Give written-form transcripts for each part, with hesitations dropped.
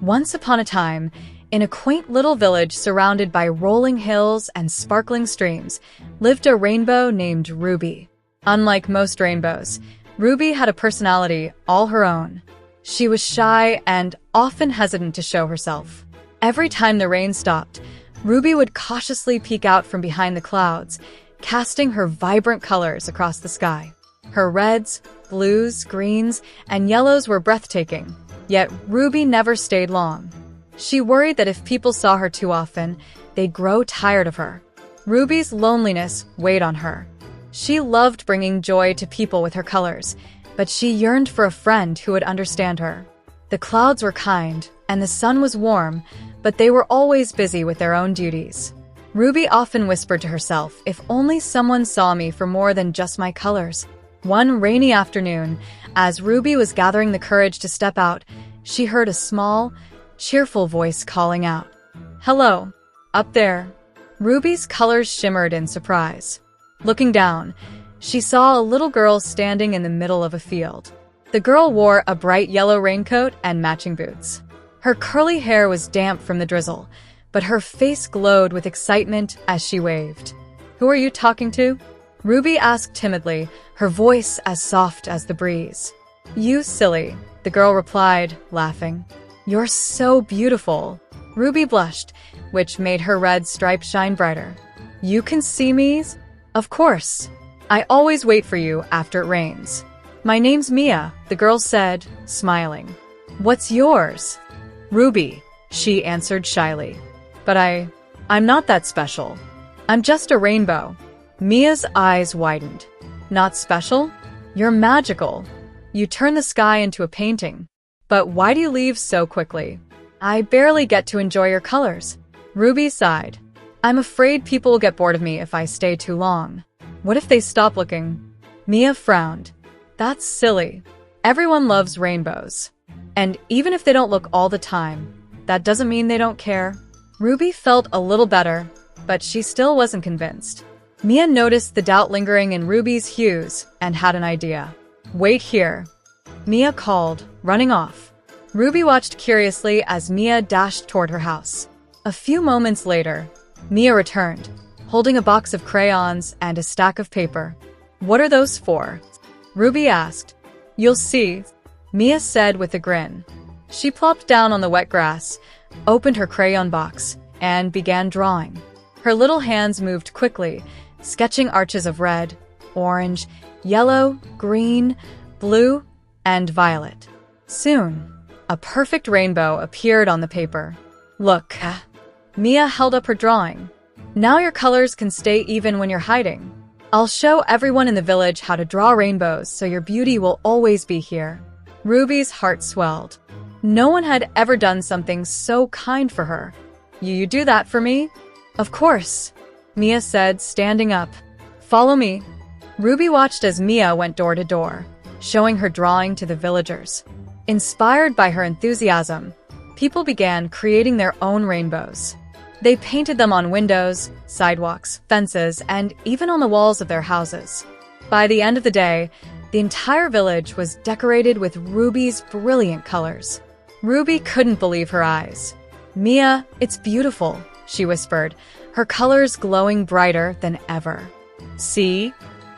Once upon a time, in a quaint little village surrounded by rolling hills and sparkling streams, lived a rainbow named Ruby. Unlike most rainbows, Ruby had a personality all her own. She was shy and often hesitant to show herself. Every time the rain stopped, Ruby would cautiously peek out from behind the clouds, casting her vibrant colors across the sky. Her reds, blues, greens, and yellows were breathtaking, yet Ruby never stayed long. She worried that if people saw her too often, they'd grow tired of her. Ruby's loneliness weighed on her. She loved bringing joy to people with her colors, but she yearned for a friend who would understand her. The clouds were kind, and the sun was warm, but they were always busy with their own duties. Ruby often whispered to herself, "If only someone saw me for more than just my colors." One rainy afternoon, as Ruby was gathering the courage to step out, she heard a small, cheerful voice calling out, "Hello, up there." Ruby's colors shimmered in surprise. Looking down, she saw a little girl standing in the middle of a field. The girl wore a bright yellow raincoat and matching boots. Her curly hair was damp from the drizzle, but her face glowed with excitement as she waved. "Who are you talking to?" Ruby asked timidly, her voice as soft as the breeze. "You silly," the girl replied, laughing. "You're so beautiful." Ruby blushed, which made her red stripe shine brighter. "You can see me?" "Of course. I always wait for you after it rains." "My name's Mia," the girl said, smiling. "What's yours?" "Ruby," she answered shyly. "But I'm not that special. I'm just a rainbow." Mia's eyes widened. "Not special? You're magical. You turn the sky into a painting. But why do you leave so quickly?" "I barely get to enjoy your colors." Ruby sighed. "I'm afraid people will get bored of me if I stay too long." "What if they stop looking?" Mia frowned. "That's silly. Everyone loves rainbows. And even if they don't look all the time, that doesn't mean they don't care." Ruby felt a little better, but she still wasn't convinced. Mia noticed the doubt lingering in Ruby's hues and had an idea. "Wait here," Mia called, running off. Ruby watched curiously as Mia dashed toward her house. A few moments later, Mia returned, holding a box of crayons and a stack of paper. "What are those for?" Ruby asked. "You'll see," Mia said with a grin. She plopped down on the wet grass, opened her crayon box, and began drawing. Her little hands moved quickly, sketching arches of red, orange, yellow, green, blue, and violet. Soon, a perfect rainbow appeared on the paper. "Look," Mia held up her drawing. "Now your colors can stay even when you're hiding. I'll show everyone in the village how to draw rainbows so your beauty will always be here." Ruby's heart swelled. No one had ever done something so kind for her. You do that for me?" "Of course," Mia said, standing up. "Follow me." Ruby watched as Mia went door to door, showing her drawing to the villagers. Inspired by her enthusiasm, people began creating their own rainbows. They painted them on windows, sidewalks, fences, and even on the walls of their houses. By the end of the day, the entire village was decorated with Ruby's brilliant colors. Ruby couldn't believe her eyes. "Mia, it's beautiful," she whispered, her colors glowing brighter than ever. "See?"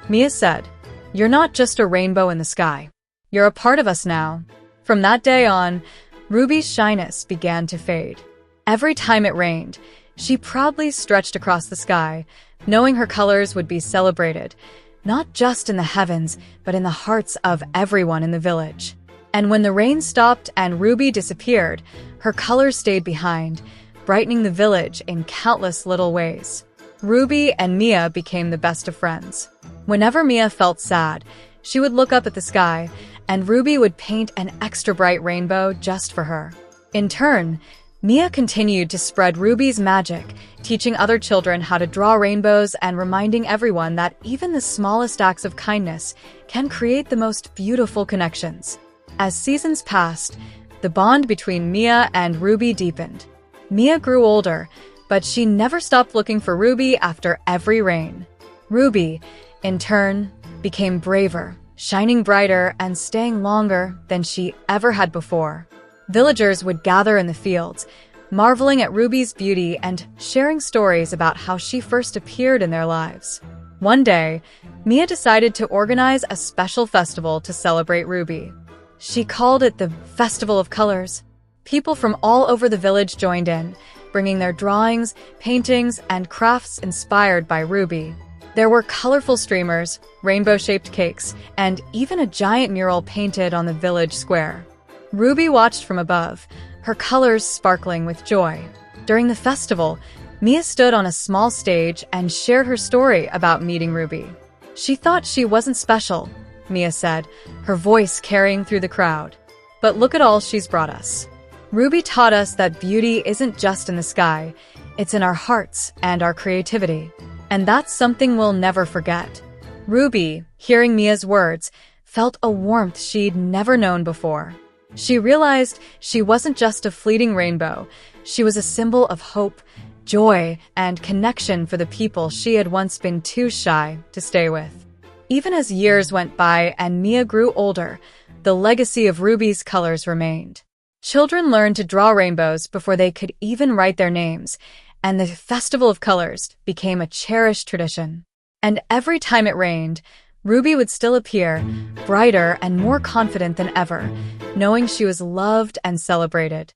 Mia said. "You're not just a rainbow in the sky. You're a part of us now." From that day on, Ruby's shyness began to fade. Every time it rained, she proudly stretched across the sky, knowing her colors would be celebrated, not just in the heavens, but in the hearts of everyone in the village. And when the rain stopped and Ruby disappeared, her colors stayed behind, brightening the village in countless little ways. Ruby and Mia became the best of friends. Whenever Mia felt sad, she would look up at the sky, and Ruby would paint an extra bright rainbow just for her. In turn, Mia continued to spread Ruby's magic, teaching other children how to draw rainbows and reminding everyone that even the smallest acts of kindness can create the most beautiful connections. As seasons passed, the bond between Mia and Ruby deepened. Mia grew older, but she never stopped looking for Ruby after every rain. Ruby, in turn, became braver, shining brighter and staying longer than she ever had before. Villagers would gather in the fields, marveling at Ruby's beauty and sharing stories about how she first appeared in their lives. One day, Mia decided to organize a special festival to celebrate Ruby. She called it the Festival of Colors. People from all over the village joined in, bringing their drawings, paintings, and crafts inspired by Ruby. There were colorful streamers, rainbow-shaped cakes, and even a giant mural painted on the village square. Ruby watched from above, her colors sparkling with joy. During the festival, Mia stood on a small stage and shared her story about meeting Ruby. She thought she wasn't special, Mia said, her voice carrying through the crowd. But look at all she's brought us. Ruby taught us that beauty isn't just in the sky, it's in our hearts and our creativity. And that's something we'll never forget. Ruby, hearing Mia's words, felt a warmth she'd never known before. She realized she wasn't just a fleeting rainbow, she was a symbol of hope, joy, and connection for the people she had once been too shy to stay with. Even as years went by and Mia grew older, the legacy of Ruby's colors remained. Children learned to draw rainbows before they could even write their names, and the Festival of Colors became a cherished tradition. And every time it rained, Ruby would still appear, brighter and more confident than ever, knowing she was loved and celebrated.